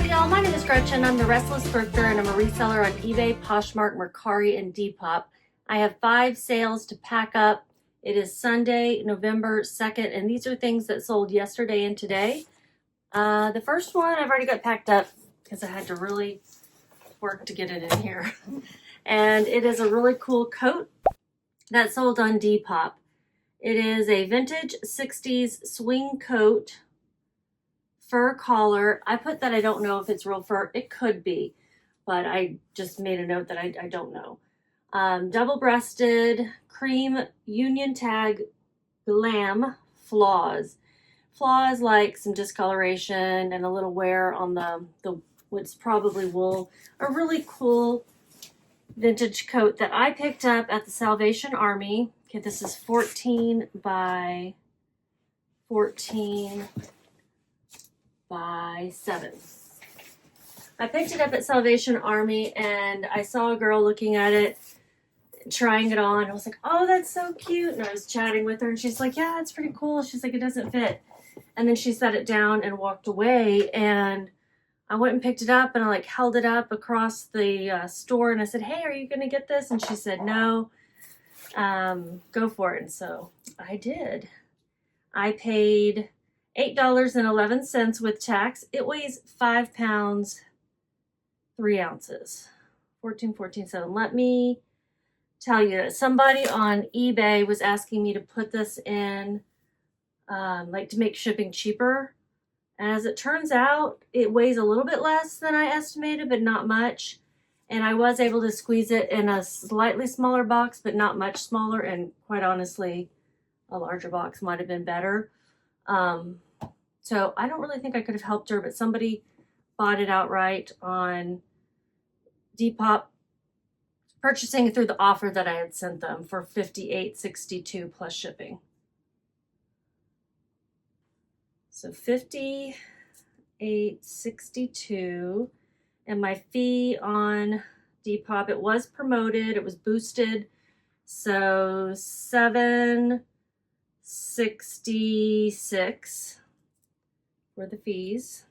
y'all, my name is Gretchen. I'm the Restless Thrifter and I'm a reseller on eBay, Poshmark, Mercari, and Depop. I have 5 sales to pack up. It is Sunday, November 2nd, and these are things that sold yesterday and today. The first one I've already got packed up because I had to really work to get it in here. And it is a really cool coat that sold on Depop. It is a vintage 60s swing coat, fur collar. I put that I don't know if it's real fur. It could be, but I just made a note that I don't know. Double-breasted, cream union tag glam flaws. Flaws like some discoloration and a little wear on the what's probably wool. A really cool vintage coat that I picked up at the Salvation Army. Okay, this is 14 by 14 by 7. I picked it up at Salvation Army and I saw a girl looking at it, trying it on. I was like, oh, that's so cute. And I was chatting with her and she's like, yeah, it's pretty cool. She's like, it doesn't fit. And then she set it down and walked away, and I went and picked it up and I like held it up across the store and I said, hey, are you going to get this? And she said, no, go for it. And so I did. I paid $8.11 with tax. It weighs 5 pounds, 3 ounces, 14.7. Let me tell you, somebody on eBay was asking me to put this in, like to make shipping cheaper. As it turns out, it weighs a little bit less than I estimated, but not much. And I was able to squeeze it in a slightly smaller box, but not much smaller. And quite honestly, a larger box might have been better. So I don't really think I could have helped her, but somebody bought it outright on Depop, purchasing through the offer that I had sent them for $58.62 plus shipping. So $58.62, and my fee on Depop, it was promoted, it was boosted, so $7.66 for the fees,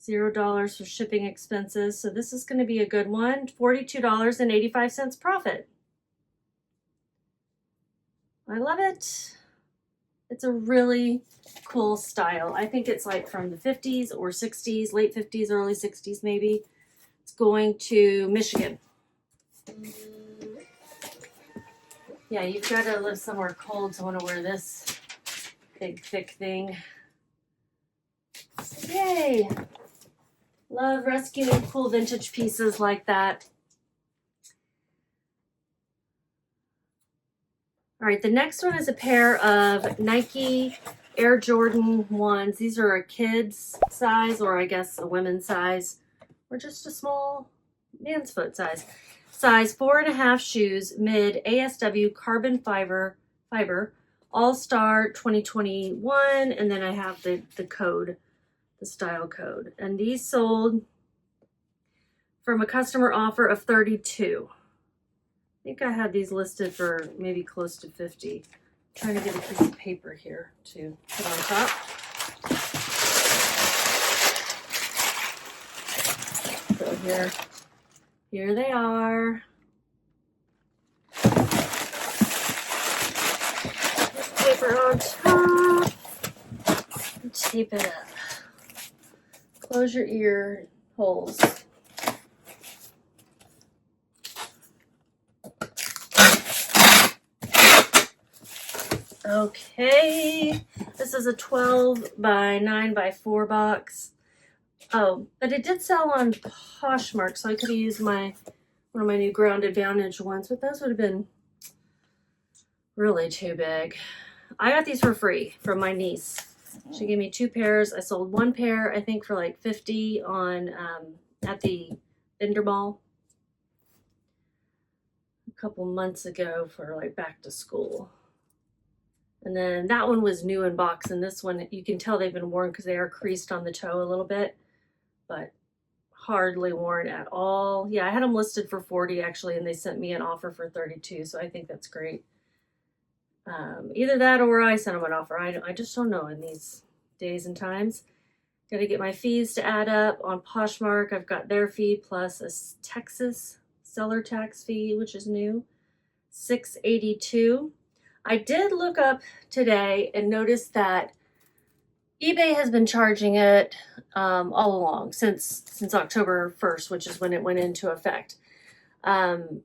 $0 for shipping expenses. So this is going to be a good one. $42.85 profit. I love it. It's a really cool style. I think it's like from the 50s or 60s, late 50s, early 60s maybe. It's going to Michigan. Yeah, you've got to live somewhere cold to want to wear this big, thick thing. Yay! Love rescuing cool vintage pieces like that. All right, the next one is a pair of Nike Air Jordan 1s. These are a kid's size, or I guess a women's size, or just a small man's foot size. Size 4.5 shoes, mid ASW carbon fiber, All-Star 2021, and then I have the code, the style code. And these sold from a customer offer of $32. I think I had these listed for maybe close to $50. I'm trying to get a piece of paper here to put on top. So here they are. Paper on top. Tape it up. Close your ear holes. Okay, this is a 12 by 9 by 4 box. Oh, but it did sell on Poshmark, so I could have used one of my new Ground Advantage ones, but those would have been really too big. I got these for free from my niece. She gave me 2 pairs. I sold 1 pair, I think, for like $50 on at the Vendoo Mall a couple months ago for like back to school. And then that one was new in box, and this one, you can tell they've been worn because they are creased on the toe a little bit, but hardly worn at all. Yeah, I had them listed for $40 actually, and they sent me an offer for $32, so I think that's great. Either that or I sent them an offer. I just don't know in these days and times. Got to get my fees to add up. On Poshmark, I've got their fee plus a Texas seller tax fee, which is new, $6.82. I did look up today and noticed that eBay has been charging it all along since October 1st, which is when it went into effect. I'll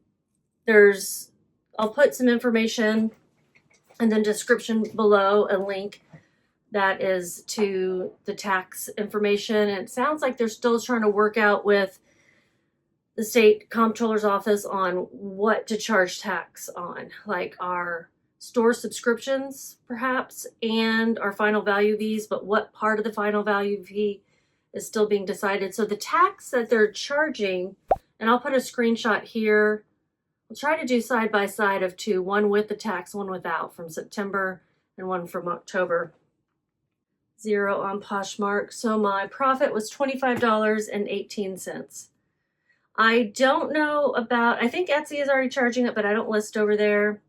put some information and then description below, a link that is to the tax information. And it sounds like they're still trying to work out with the state comptroller's office on what to charge tax on, like our store subscriptions perhaps, and our final value fees, but what part of the final value fee is still being decided. So the tax that they're charging, and I'll put a screenshot here, we'll try to do side by side of two, one with the tax, one without, from September and one from October. 0 on Poshmark. So my profit was $25.18. I don't know about, I think Etsy is already charging it, but I don't list over there.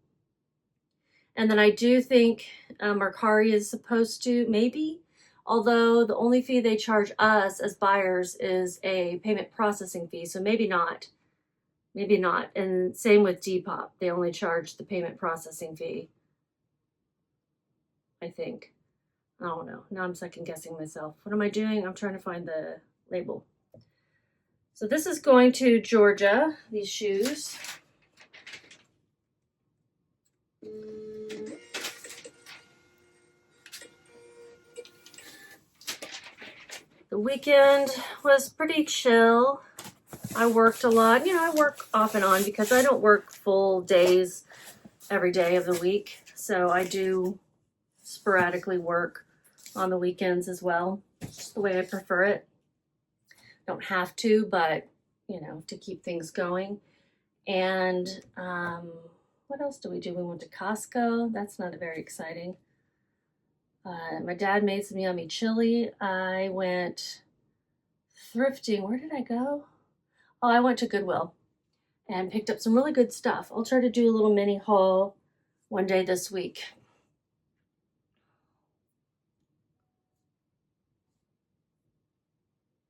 And then I do think Mercari is supposed to, maybe, although the only fee they charge us as buyers is a payment processing fee. So maybe not. Maybe not. And same with Depop. They only charge the payment processing fee, I think. I don't know. Now I'm second guessing myself. What am I doing? I'm trying to find the label. So this is going to Georgia, these shoes. The weekend was pretty chill. I worked a lot. You know, I work off and on because I don't work full days every day of the week. So I do sporadically work on the weekends as well. Just the way I prefer it. Don't have to, but, you know, to keep things going. And what else do? We went to Costco. That's not very exciting. My dad made some yummy chili. I went thrifting. Where did I go? Oh, I went to Goodwill and picked up some really good stuff. I'll try to do a little mini haul one day this week.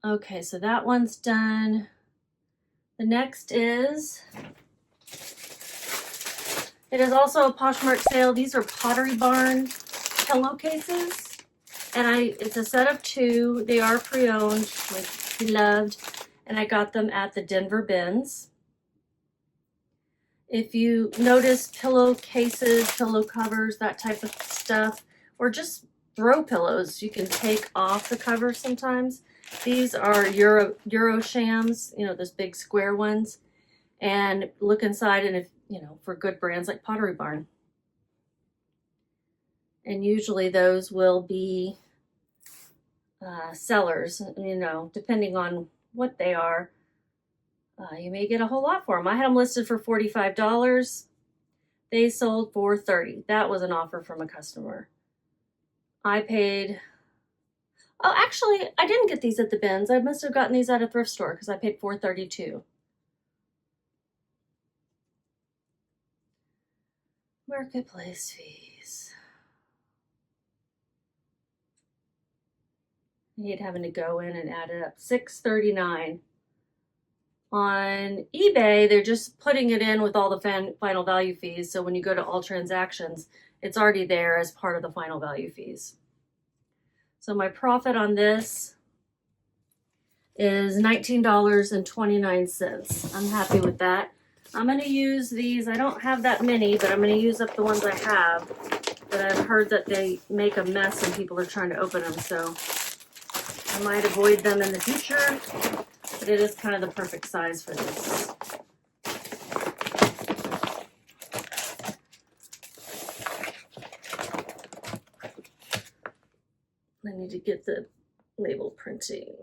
Okay, so that one's done. The next is, it is also a Poshmark sale. These are Pottery Barn pillowcases. And it's a set of 2. They are pre-owned, like beloved. And I got them at the Denver bins. If you notice pillowcases, pillow covers, that type of stuff, or just throw pillows, you can take off the cover sometimes. These are Euro shams, you know, those big square ones. And look inside, and if, you know, for good brands like Pottery Barn. And usually those will be sellers, you know, depending on what they are. You may get a whole lot for them. I had them listed for $45. They sold for $30. That was an offer from a customer. I paid... Oh, actually, I didn't get these at the bins. I must have gotten these at a thrift store because I paid $4.32. Marketplace fees. I hate having to go in and add it up. $6.39. On eBay, they're just putting it in with all the final value fees. So when you go to all transactions, it's already there as part of the final value fees. So my profit on this is $19.29. I'm happy with that. I'm going to use these. I don't have that many, but I'm going to use up the ones I have. But I've heard that they make a mess when people are trying to open them. So I might avoid them in the future. But it is kind of the perfect size for this. I need to get the label printing.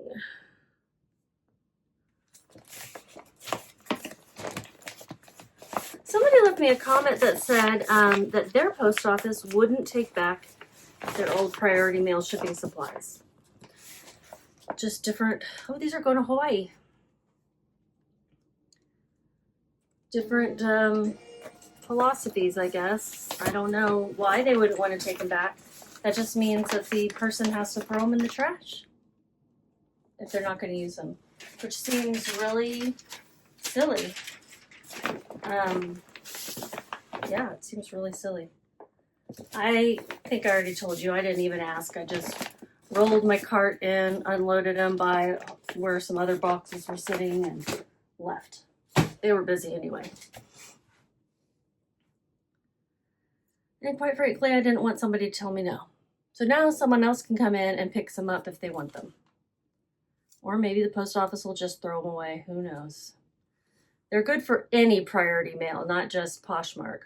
Somebody left me a comment that said that their post office wouldn't take back their old priority mail shipping supplies. Just different, oh, these are going to Hawaii. Different philosophies, I guess. I don't know why they wouldn't want to take them back. That just means that the person has to throw them in the trash. if they're not going to use them, which seems really silly. Yeah, it seems really silly. I think I already told you, I didn't even ask. I just rolled my cart in, unloaded them by where some other boxes were sitting, and left. They were busy anyway. And quite frankly, I didn't want somebody to tell me no. So now someone else can come in and pick some up if they want them. Or maybe the post office will just throw them away. Who knows? They're good for any priority mail, not just Poshmark.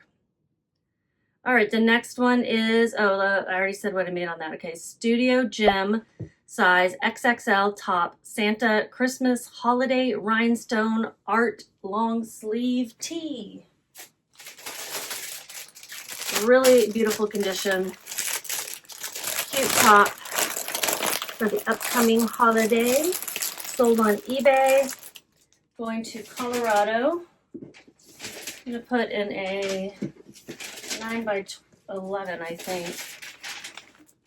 All right, the next one is, I already said what I made on that. Okay, Studio Gem size XXL top Santa Christmas holiday rhinestone art long sleeve tee. Really beautiful condition. Cute top for the upcoming holiday. Sold on eBay. Going to Colorado. I'm going to put in a 9 by 11, I think.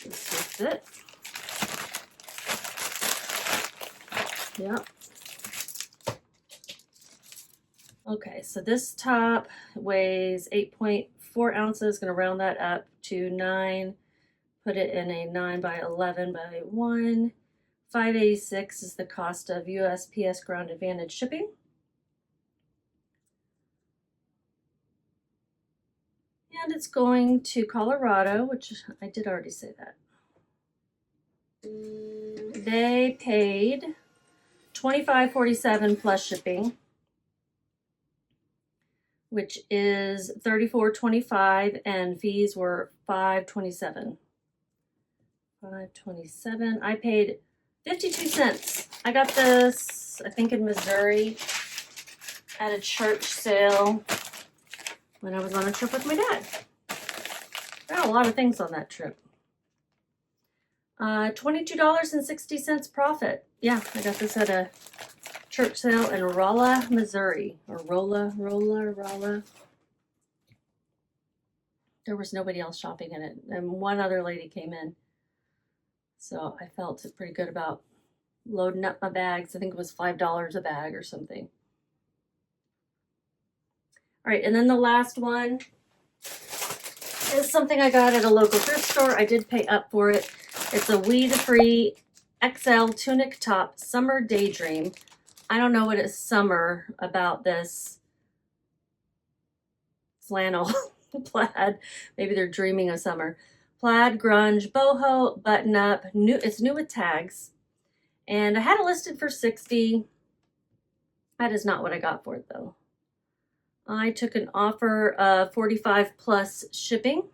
This is it. Yep. Okay, so this top weighs 8.4 ounces. Going to round that up to 9. Put it in a 9 by 11 by 1. $5.86 is the cost of USPS Ground Advantage shipping. And it's going to Colorado, which I did already say that. They paid $25.47 plus shipping, which is $34.25, and fees were $5.27. $5.27. I paid 52 cents. I got this, I think, in Missouri at a church sale when I was on a trip with my dad. I got a lot of things on that trip. $22.60 profit. Yeah, I got this at a church sale in Rolla, Missouri. Or Rolla. There was nobody else shopping in it, and one other lady came in. So I felt pretty good about loading up my bags. I think it was $5 a bag or something. All right, and then the last one is something I got at a local thrift store. I did pay up for it. It's a weed-free XL tunic top summer daydream. I don't know what is summer about this flannel plaid. Maybe they're dreaming of summer. Plaid, grunge, boho, button up. It's new with tags. And I had it listed for $60. That is not what I got for it though. I took an offer of $45 plus shipping.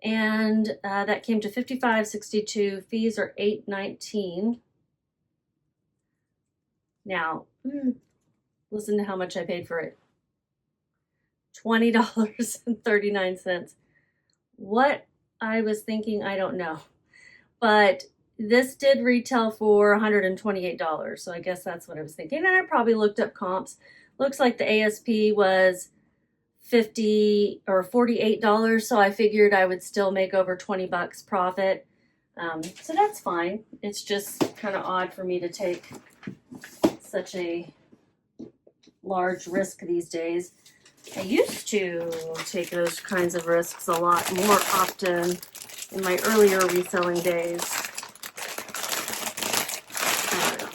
And that came to $55.62. Fees are $8.19. Now, listen to how much I paid for it. $20.39. What I was thinking, I don't know. But this did retail for $128. So I guess that's what I was thinking. And I probably looked up comps. Looks like the ASP was $50 or $48. So I figured I would still make over $20 profit. So that's fine. It's just kind of odd for me to take such a large risk these days. I used to take those kinds of risks a lot more often in my earlier reselling days. I don't know.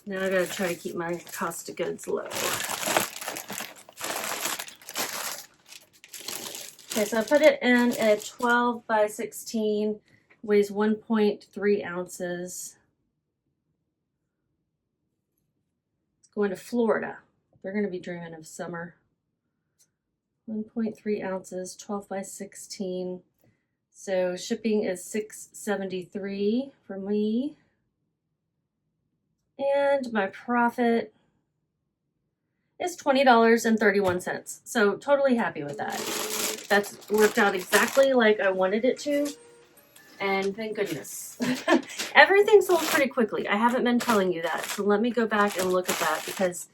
Now I gotta try to keep my cost of goods low. Okay, so I put it in at 12 by 16, weighs 1.3 ounces. It's going to Florida. They're going to be dreaming of summer. 1.3 ounces, 12 by 16. So shipping is $6.73 for me. And my profit is $20.31. So totally happy with that. That's worked out exactly like I wanted it to. And thank goodness. Everything sold pretty quickly. I haven't been telling you that. So let me go back and look at that, because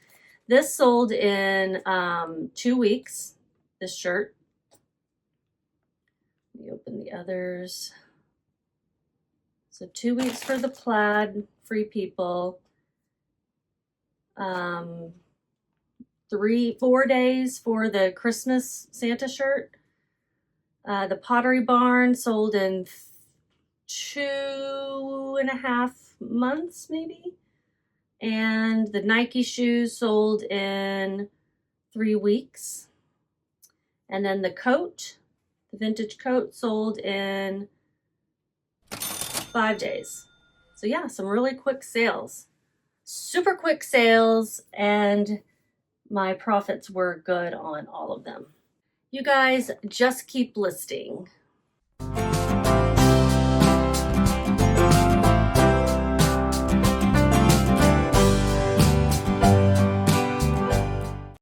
this sold in 2 weeks, this shirt. Let me open the others. So 2 weeks for the plaid, Free People. 4 days for the Christmas Santa shirt. The Pottery Barn sold in 2.5 months, maybe. And the Nike shoes sold in 3 weeks. And then the coat, the vintage coat, sold in 5 days. So yeah, some really quick sales. Super quick sales, and my profits were good on all of them. You guys just keep listing.